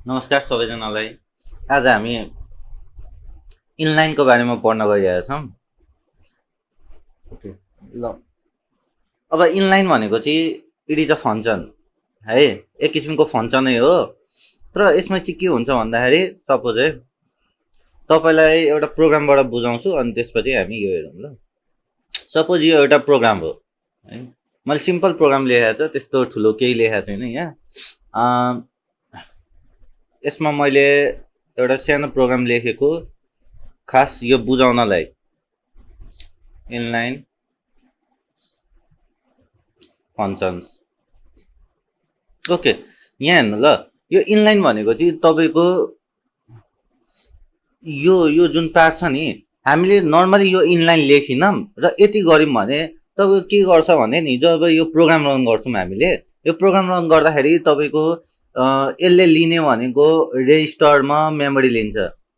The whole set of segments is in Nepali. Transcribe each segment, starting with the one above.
नमस्कार सबैजनालाई। आज हामी इनलाइनको बारेमा पढ्न गइरहेका छौँ। ओके, ल अब इनलाइन भनेको चाहिँ इट इज अ फङ्सन है, एक किसिमको फङ्सनै हो। तर यसमा चाहिँ के हुन्छ भन्दाखेरि सपोज है तपाईँलाई एउटा प्रोग्रामबाट बुझाउँछु अनि त्यसपछि हामी यो हेरौँ ल। सपोज यो एउटा प्रोग्राम हो है, मैले सिम्पल प्रोग्राम लेखेको छ, त्यस्तो ठुलो केही लेखेको छैन यहाँ। यसमा मैले एउटा सानो प्रोग्राम लेखेको खास यो बुझाउनलाई, इनलाइन फङ्सन्स। ओके, यहाँ हेर्नु ल, यो इनलाइन भनेको चाहिँ तपाईँको यो जुन पार्ट छ नि, हामीले नर्मली यो इनलाइन लेखिनौँ र यति गऱ्यौँ भने तपाईँको के गर्छ भने नि, जब यो प्रोग्राम रन गर्छौँ हामीले, यो प्रोग्राम रन गर्दाखेरि तपाईँको यसले लिने भनेको रेजिस्टरमा मेमोरी लिन्छ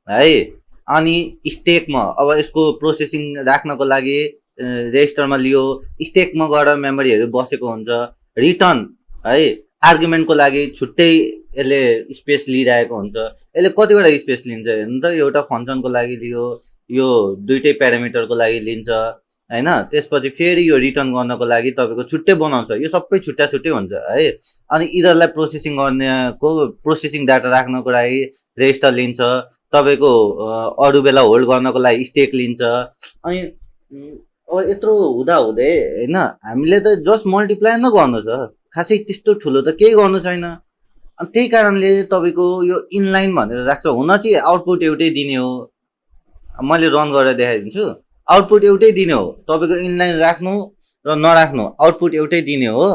है, अनि स्टेकमा अब यसको प्रोसेसिङ राख्नको लागि रेजिस्टरमा लियो, स्टेकमा गएर मेमोरीहरू बसेको हुन्छ। रिटर्न है, आर्गुमेन्टको लागि छुट्टै यसले स्पेस लिइरहेको हुन्छ। यसले कतिवटा स्पेस लिन्छ हेर्नु त, एउटा फङ्सनको लागि लियो, यो दुइटै प्यारामिटरको लागि लिन्छ होइन। त्यसपछि फेरि यो रिटर्न गर्नको लागि तपाईँको छुट्टै बनाउँछ, यो सबै छुट्टा छुट्टै हुन्छ है। अनि यिनीहरूलाई प्रोसेसिङ गर्नेको प्रोसेसिङ डाटा राख्नको लागि रेजिस्टर लिन्छ, तपाईँको अरू बेला होल्ड गर्नको लागि स्टेक लिन्छ। अनि अब यत्रो हुँदाहुँदै होइन, हामीले त जस्ट मल्टिप्लाई न गर्नु छ, खासै त्यस्तो ठुलो त केही गर्नु छैन। अनि त्यही कारणले तपाईँको यो इनलाइन भनेर राख्छ। हुन चाहिँ आउटपुट एउटै दिने हो, मैले रन गरेर देखाइदिन्छु। आउटपुट एउटै दिने हो, तपाईँको इनलाइन राख्नु र नराख्नु आउटपुट एउटै दिने हो।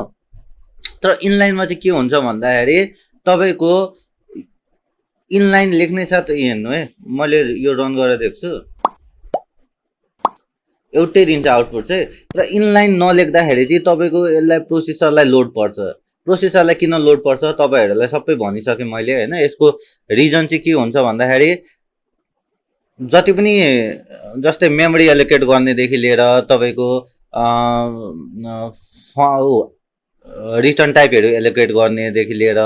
तर इनलाइनमा चाहिँ के हुन्छ भन्दाखेरि तपाईँको इनलाइन लेख्ने साथ हेर्नु है, मैले यो रन गरेर देख्छु, एउटै दिन्छ आउटपुट चाहिँ। र इनलाइन नलेख्दाखेरि चाहिँ तपाईँको यसलाई प्रोसेसरलाई लोड पर्छ। प्रोसेसरलाई किन लोड पर्छ तपाईँहरूलाई सबै भनिसकेँ मैले होइन। यसको रिजन चाहिँ के हुन्छ भन्दाखेरि जति पनि जस्तै मेमोरी एलोकेट गर्नेदेखि लिएर तपाईँको रिटर्न टाइपहरू एलोकेट गर्नेदेखि लिएर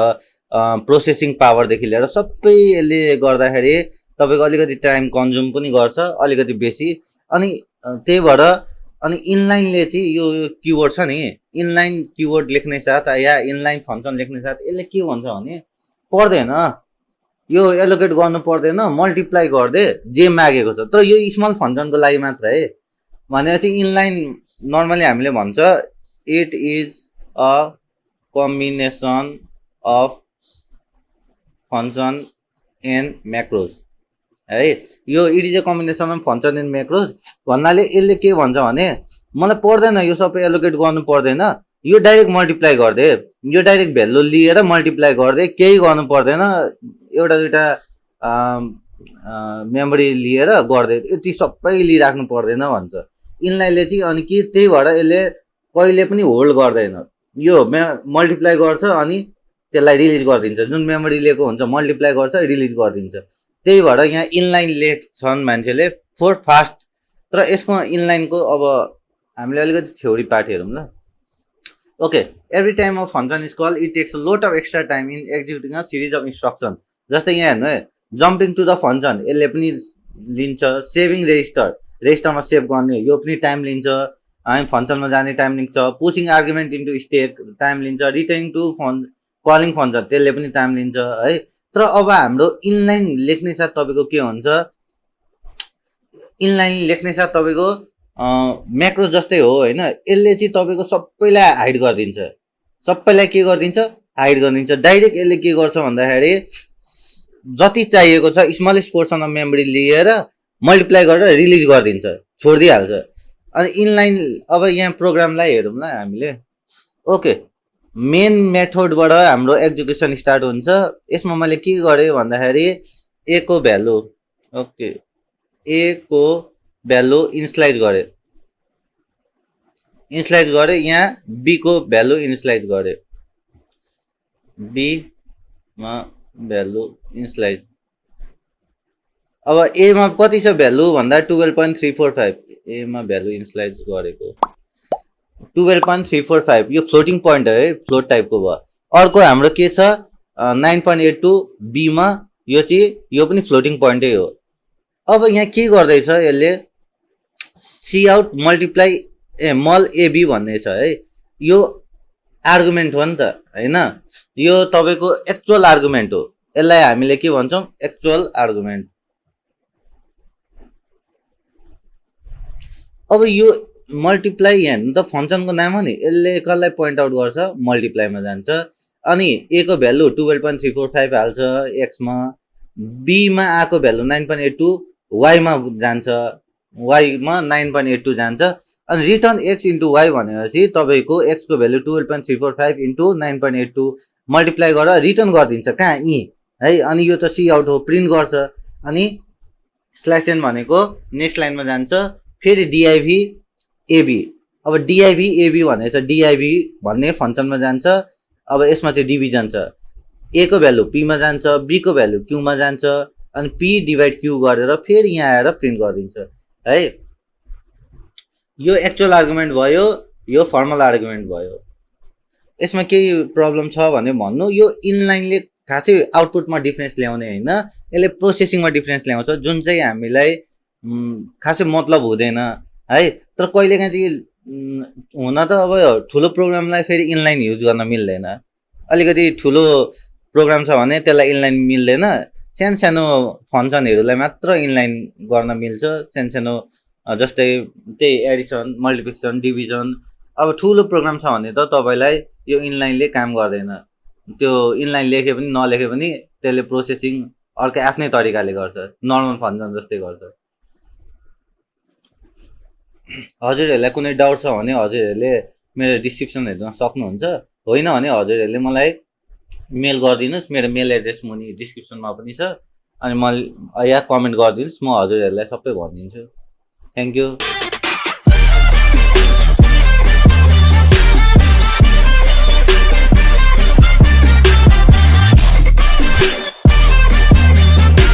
प्रोसेसिङ पावरदेखि लिएर सबै यसले गर्दाखेरि तपाईँको अलिकति टाइम कन्ज्युम पनि गर्छ, अलिकति बेसी। अनि त्यही भएर अनि इनलाइनले चाहिँ यो किवर्ड छ नि, इनलाइन किवर्ड लेख्ने साथ या इनलाइन फङ्सन लेख्ने साथ यसले के भन्छ भने पर्दैन, यो एलोकेट गर्नु पर्दैन, मल्टिप्लाई गरिदे जे मागेको छ। तर यो स्मल फङ्सनको लागि मात्र है। भनेपछि इनलाइन नर्मली हामीले भन्छ it is a combination of function and macros है। यो it is a combination of function and macros भन्नाले यसले के भन्छ भने मलाई पर्दैन, यो सबै एलोकेट गर्नु पर्दैन, यो डाइरेक्ट मल्टिप्लाई गरिदे, यो डाइरेक्ट भ्यालु लिएर मल्टिप्लाई गरिदे, केही गर्नु पर्दैन, एउटा दुइटा मेमोरी लिएर गरिदे, यति सबै लिइराख्नु पर्दैन भन्छ इनलाइनले चाहिँ। अनि के त्यही भएर यसले कहिले पनि होल्ड गर्दैन, यो मल्टिप्लाई गर्छ अनि त्यसलाई रिलिज गरिदिन्छ। जुन मेमोरी लिएको हुन्छ मल्टिप्लाई गर्छ, रिलिज गरिदिन्छ। त्यही भएर यहाँ इनलाइन लेख्छन् मान्छेले फोर फास्ट। तर यसको इनलाइनको अब हामीले अलिकति थ्योरी पार्ट हेरौँ ल। Okay, every time of function is call it takes a lot of extra time in executing a series of instruction. जस्तै यहाँ हेर्नु है, जम्पिङ टु द फङ्सन यसले पनि लिन्छ, सेभिङ रेजिस्टरमा सेभ गर्ने यो पनि टाइम लिन्छ, हामी फङ्सनमा जाने टाइम लिन्छ, pushing argument into stack time लिन्छ, रिटर्निङ टु कलिङ फङ्सन त्यसले पनि टाइम लिन्छ है। तर अब हाम्रो इनलाइन लेख्ने साथ तपाईँको के हुन्छ, इनलाइन लेख्ने साथ तपाईँको म्याक्रो जस्तै हो होइन। यसले चाहिँ तपाईँको सबैलाई हाइड गरिदिन्छ, सबैलाई के गरिदिन्छ, हाइड गरिदिन्छ। डाइरेक्ट यसले के गर्छ भन्दाखेरि जति चाहिएको छ स्मलेस्ट पोर्सन अफ मेमोरी लिएर मल्टिप्लाई गरेर रिलिज गरिदिन्छ, छोडिदिइहाल्छ। अनि इनलाइन अब यहाँ प्रोग्रामलाई हेरौँ ल हामीले। ओके, मेन मेथडबाट हाम्रो एक्जिक्युसन स्टार्ट हुन्छ। यसमा मैले के गरेँ भन्दाखेरि ए को भ्यालु, ओके ए को भ्यालु इनिसलाइज गरेँ, यहाँ बी को भ्यालु इनिसलाइज गरेँ, बीमा भ्यालु इनिसलाइज। अब एमा कति छ भ्यालु भन्दा 12.345, एमा भ्यालु इनिसलाइज गरेको 12.345, यो फ्लोटिङ पोइन्ट है, फ्लोट टाइपको भयो। अर्को हाम्रो के छ, 9.8 टु बीमा यो चाहिँ यो पनि फ्लोटिङ पोइन्टै हो। अब यहाँ के गर्दैछ यसले सी आउट मल्टिप्लाई मल एबी भन्ने छ है, यो आर्गुमेन्ट हो नि त होइन, यो तपाईँको एक्चुअल आर्गुमेन्ट हो, यसलाई हामीले के भन्छौँ एक्चुअल आर्गुमेन्ट। अब यो मल्टिप्लाई यहाँ हेर्नु त फङ्सनको नाम हो नि, यसले कसलाई पोइन्ट आउट गर्छ मल्टिप्लाईमा जान्छ, अनि ए को भ्यालु 12.345 हाल्छ एक्समा, बीमा आएको भ्यालु 9.82 वाईमा जान्छ, वाईमा 9.82 जान्छ, अनि रिटर्न एक्स इन्टु वाई भनेपछि तपाईँको एक्सको भ्यालु 12.345 इन्टु 9.82 मल्टिप्लाई गरेर रिटर्न गरिदिन्छ कहाँ यी है, अनि यो त सी आउट हो प्रिन्ट गर्छ, अनि स्ल्यास एन भनेको नेक्स्ट लाइनमा जान्छ, फेरि डिआइभी एबी, अब डिआइभी एबी भनेछ डिआइभी भन्ने फङ्सनमा जान्छ, अब यसमा चाहिँ डिभिजन छ, ए को भ्यालु पीमा जान्छ, बी को भ्यालु क्यूमा जान्छ, अनि पी डिभाइड क्यू गरेर फेरि यहाँ आएर प्रिन्ट गरिदिन्छ है। यो एक्चुअल आर्गुमेन्ट भयो, यो फर्मल आर्गुमेन्ट भयो। यसमा केही प्रब्लम छ भने भन्नु, यो इनलाइनले खासै आउटपुटमा डिफ्रेन्स ल्याउने होइन, यसले प्रोसेसिङमा डिफ्रेन्स ल्याउँछ जुन चाहिँ हामीलाई खासै मतलब हुँदैन है, तर कहिलेकाहीँ चाहिँ हुन त अब ठुलो प्रोग्रामलाई फेरि इनलाइन युज गर्न मिल्दैन, अलिकति ठुलो प्रोग्राम छ भने त्यसलाई इनलाइन मिल्दैन, सानो फङ्सनहरूलाई मात्र इनलाइन गर्न मिल्छ, सानो जस्तै त्यही एडिसन मल्टिप्लिकेसन डिभिजन। अब ठुलो प्रोग्राम छ भने त तपाईँलाई यो इनलाइनले काम गर्दैन, त्यो इनलाइन लेखे पनि नलेखे पनि त्यसले प्रोसेसिङ अर्कै आफ्नै तरिकाले गर्छ, नर्मल फङ्सन जस्तै गर्छ। हजुरहरूलाई कुनै डाउट छ भने हजुरहरूले मेरो डिस्क्रिप्सन हेर्न सक्नुहुन्छ, होइन भने हजुरहरूले मलाई मेल गरिदिनुहोस्, मेरो मेल एड्रेस मुनि डिस्क्रिप्सनमा पनि छ, अनि मैले या कमेन्ट गरिदिनुहोस्, म हजुरहरूलाई सबै भनिदिन्छु। Thank you.